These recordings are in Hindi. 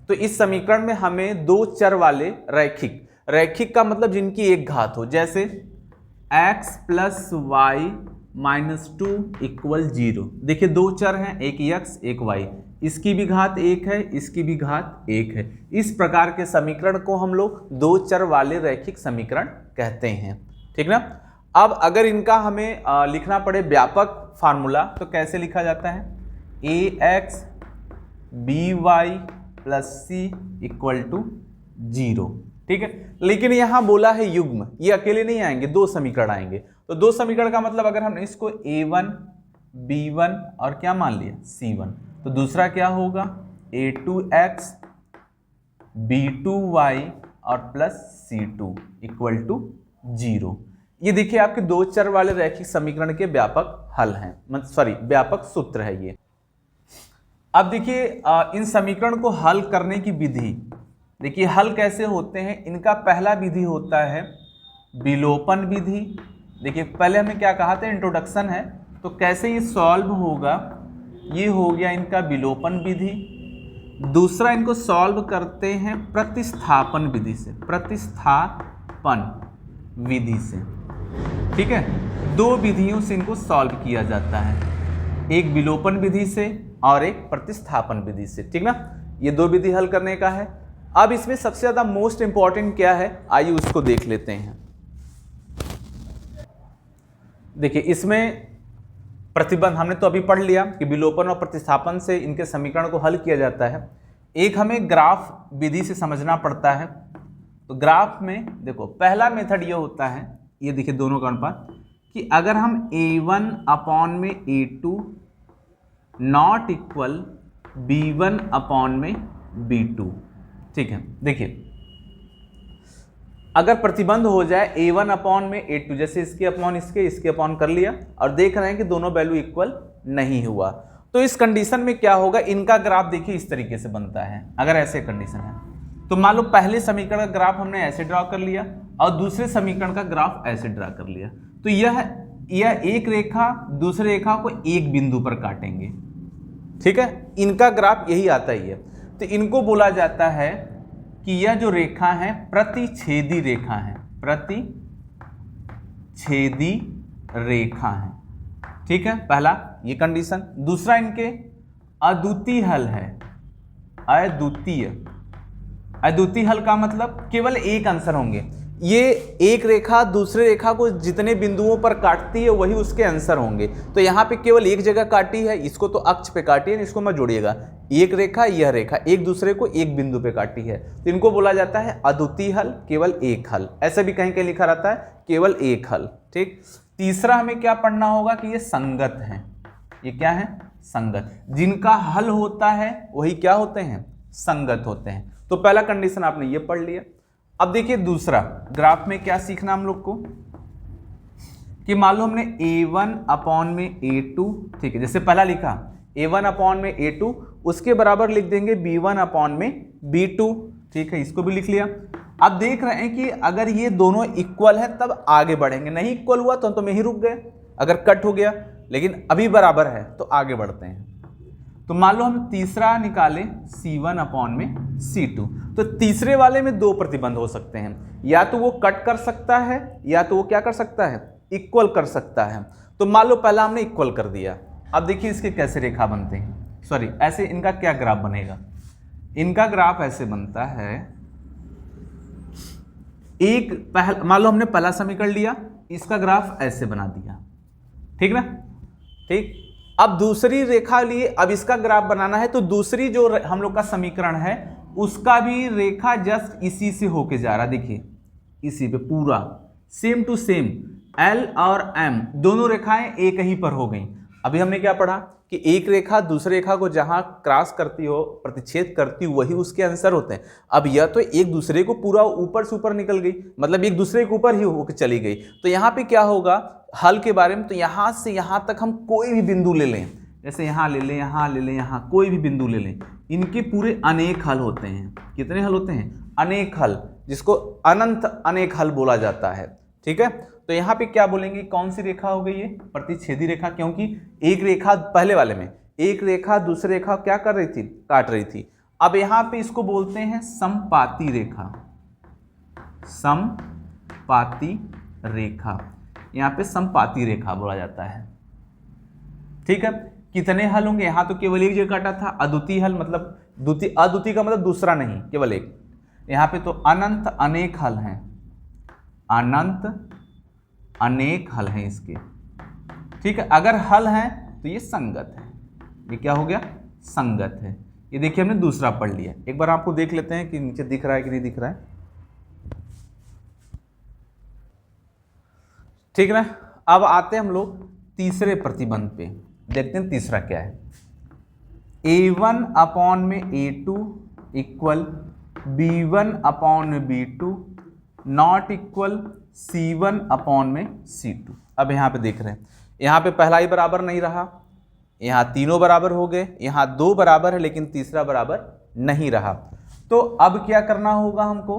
तो इस समीकरण में हमें दो चर वाले रैखिक का मतलब जिनकी एक घात हो, जैसे x plus y minus 2 equal 0। देखिए दो चर हैं, एक x एक y, इसकी भी घात एक है, इसकी भी घात एक है। इस प्रकार के समीकरण को हम लोग दो चर वाले रैखिक समीकरण कहते हैं, ठीक ना। अब अगर इनका हमें लिखना पड़े व्यापक फार्मूला तो कैसे लिखा जाता है, ax by plus c equal to 0, ठीक है। लेकिन यहां बोला है युग्म, ये अकेले नहीं आएंगे, दो समीकरण आएंगे। तो दो समीकरण का मतलब अगर हमने इसको a1 b1 और क्या मान लिया c1, तो दूसरा क्या होगा a2x b2y और प्लस c2 इक्वल टू 0। ये देखिए आपके दो चर वाले रैखिक समीकरण के व्यापक हल हैं, व्यापक सूत्र है ये। अब देखिए इन समीकरण को हल करने की विधि, देखिए हल कैसे होते हैं। इनका पहला विधि होता है विलोपन विधि। देखिए पहले हमने क्या कहा था, इंट्रोडक्शन है, तो कैसे ये सॉल्व होगा, ये हो गया इनका विलोपन विधि। दूसरा इनको सॉल्व करते हैं प्रतिस्थापन विधि से, प्रतिस्थापन विधि से, ठीक है। दो विधियों से इनको सॉल्व किया जाता है, एक विलोपन विधि से और एक प्रतिस्थापन विधि से, ठीक ना। ये दो विधि हल करने का है। अब इसमें सबसे ज्यादा मोस्ट इंपॉर्टेंट क्या है, आइए उसको देख लेते हैं। देखिए इसमें प्रतिबंध हमने तो अभी पढ़ लिया कि विलोपन और प्रतिस्थापन से इनके समीकरण को हल किया जाता है। एक हमें ग्राफ विधि से समझना पड़ता है। तो ग्राफ में देखो पहला मेथड ये होता है, ये देखिए दोनों का अनुपात, कि अगर हम a1 अपॉन में a2 not equal b1 upon में b2, ठीक है। देखिए अगर प्रतिबंध हो जाए a1 अपॉन में a2, जैसे इसके अपॉन इसके अपॉन कर लिया और देख रहे हैं कि दोनों वैल्यू इक्वल नहीं हुआ, तो इस कंडीशन में क्या होगा, इनका ग्राफ देखिए इस तरीके से बनता है। अगर ऐसे कंडीशन है तो मान लो पहले समीकरण का ग्राफ हमने ऐसे ड्रॉ कर लिया और दूसरे समीकरण का ग्राफ ऐसे ड्रॉ कर लिया, तो यह एक रेखा दूसरे रेखा को एक बिंदु पर काटेंगे, ठीक है। इनका ग्राफ यही आता ही है। तो इनको बोला जाता है कि यह जो रेखा है प्रतिच्छेदी रेखा है, प्रतिच्छेदी रेखा है, ठीक है। पहला ये कंडीशन। दूसरा इनके अद्वितीय हल है, अद्वितीय हल का मतलब केवल एक आंसर होंगे। ये एक रेखा दूसरे रेखा को जितने बिंदुओं पर काटती है वही उसके आंसर होंगे। तो यहाँ पे केवल एक जगह काटी है, इसको तो अक्ष पे काटी है, इसको मत जोड़िएगा। एक रेखा यह रेखा एक दूसरे को एक बिंदु पे काटी है, तो इनको बोला जाता है अद्वितीय हल, केवल एक हल। ऐसे भी कहीं कहीं लिखा रहता है केवल एक हल, ठीक। तीसरा हमें क्या पढ़ना होगा कि ये संगत है। ये क्या है, संगत। जिनका हल होता है वही क्या होते हैं, संगत होते हैं। तो पहला कंडीशन आपने ये पढ़ लिया। अब देखिए दूसरा ग्राफ में क्या सीखना हम लोग को, कि मान लो हमने a1 अपॉन में a2, ठीक है, जैसे पहला लिखा a1 अपॉन में a2, उसके बराबर लिख देंगे b1 अपॉन में b2, ठीक है, इसको भी लिख लिया। अब देख रहे हैं कि अगर ये दोनों इक्वल है तब आगे बढ़ेंगे, नहीं इक्वल हुआ तो हम यहीं रुक गए, अगर कट हो गया, लेकिन अभी बराबर है तो आगे बढ़ते हैं। तो मान लो हम तीसरा निकालें c1 अपॉन में c2, तो तीसरे वाले में दो प्रतिबंध हो सकते हैं, या तो वो कट कर सकता है या तो वो क्या कर सकता है, इक्वल कर सकता है। तो मान लो पहला हमने इक्वल कर दिया। अब देखिए इसके कैसे रेखा बनते हैं, ऐसे इनका क्या ग्राफ बनेगा। इनका ग्राफ ऐसे बनता है, मान लो हमने पहला समीकरण लिया, इसका ग्राफ ऐसे बना दिया, ठीक ना, ठीक। अब दूसरी रेखा लिए, अब इसका ग्राफ बनाना है, तो दूसरी जो हम लोग का समीकरण है उसका भी रेखा जस्ट इसी से होके जा रहा, देखिए इसी पे पूरा सेम टू सेम, L और M दोनों रेखाएं एक ही पर हो गई। अभी हमने क्या पढ़ा कि एक रेखा दूसरे रेखा को जहां क्रॉस करती हो, प्रतिच्छेद करती हो, वही उसके आंसर होते हैं। अब यह तो एक दूसरे को पूरा ऊपर से ऊपर निकल गई, मतलब एक दूसरे के ऊपर ही होकर चली गई। तो यहाँ पे क्या होगा हल के बारे में, तो यहाँ से यहाँ तक हम कोई भी बिंदु ले लें, जैसे यहाँ ले लें, यहाँ ले लें, यहाँ कोई भी बिंदु ले लें, इनके पूरे अनेक हल होते हैं। कितने हल होते हैं, अनेक हल, जिसको अनंत अनेक हल बोला जाता है, ठीक है। तो यहाँ पे क्या बोलेंगे, कौन सी रेखा हो गई ये, प्रतिच्छेदी रेखा, क्योंकि एक रेखा पहले वाले में एक रेखा दूसरी रेखा क्या कर रही थी, काट रही थी। अब यहां पे इसको बोलते हैं समपाती रेखा, समपाती रेखा, यहां पे समपाती रेखा बोला जाता है। ठीक है, कितने हल होंगे, यहां तो केवल एक जगह काटा था, अद्वितीय हल मतलब अद्वितीय का मतलब दूसरा नहीं, केवल एक। यहां पे तो अनंत अनेक हल हैं, अनंत अनेक हल हैं इसके। ठीक है, अगर हल हैं तो ये संगत है, ये क्या हो गया, संगत है। ये देखिए हमने दूसरा पढ़ लिया, एक बार आपको देख लेते हैं कि नीचे दिख रहा है कि नहीं दिख रहा है। ठीक है ना, अब आते हैं हम लोग तीसरे प्रतिबंध पे, देखते हैं तीसरा क्या है। A1 अपॉन में A2 इक्वल B1 अपॉन में B2 not equal C1 upon में C2। अब यहाँ पे देख रहे हैं, यहाँ पे पहला ही बराबर नहीं रहा, यहाँ तीनों बराबर हो गए, यहाँ दो बराबर है लेकिन तीसरा बराबर नहीं रहा। तो अब क्या करना होगा हमको,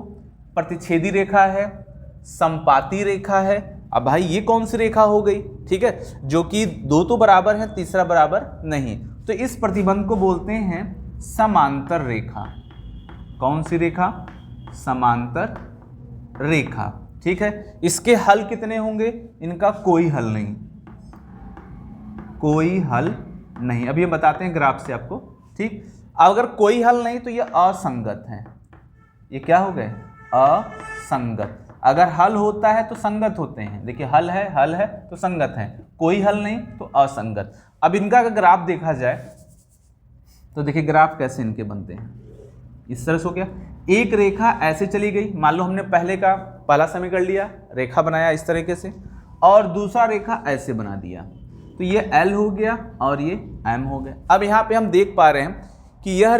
प्रतिच्छेदी रेखा है, समपाती रेखा है। अब भाई ये कौन सी रेखा हो गई, ठीक है, जो कि दो तो बराबर है तीसरा बराबर नहीं, तो इस प्रतिबंध को बोलते हैं समांतर रेखा। कौन सी रेखा, समांतर रेखा। ठीक है, इसके हल कितने होंगे, इनका कोई हल नहीं, कोई हल नहीं। अभी हम बताते हैं ग्राफ से आपको। ठीक, अगर कोई हल नहीं तो ये असंगत है, ये क्या हो गए, असंगत। अगर हल होता है तो संगत होते हैं, देखिए हल है तो संगत है, कोई हल नहीं तो असंगत। अब इनका अगर ग्राफ देखा जाए तो देखिए ग्राफ कैसे इनके बनते हैं, इस तरह से हो गया, एक रेखा ऐसे चली गई, मान लो हमने पहला समीकरण लिया, रेखा बनाया इस तरीके से, और दूसरा रेखा ऐसे बना दिया, तो ये L हो गया और ये M हो गया। अब यहाँ पे हम देख पा रहे हैं कि यह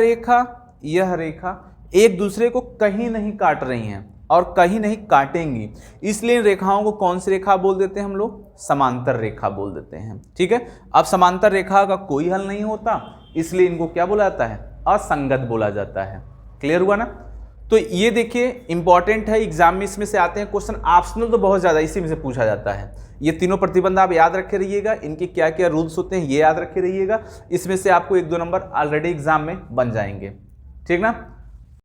रेखा एक दूसरे को कहीं नहीं काट रही हैं और कहीं नहीं काटेंगी, इसलिए इन रेखाओं को कौन सी रेखा बोल देते हैं हम लोग, समांतर रेखा बोल देते हैं। ठीक है, अब समांतर रेखा का कोई हल नहीं होता, इसलिए इनको क्या बोला जाता है, असंगत बोला जाता है। क्लियर हुआ ना। तो ये देखिए इंपॉर्टेंट है, एग्जाम में इसमें से आते हैं क्वेश्चन, ऑप्शनल तो बहुत ज़्यादा इसी में से पूछा जाता है। ये तीनों प्रतिबंध आप याद रखे रहिएगा, इनके क्या क्या रूल्स होते हैं ये याद रखे रहिएगा, इसमें से आपको 1-2 नंबर ऑलरेडी एग्जाम में बन जाएंगे। ठीक ना।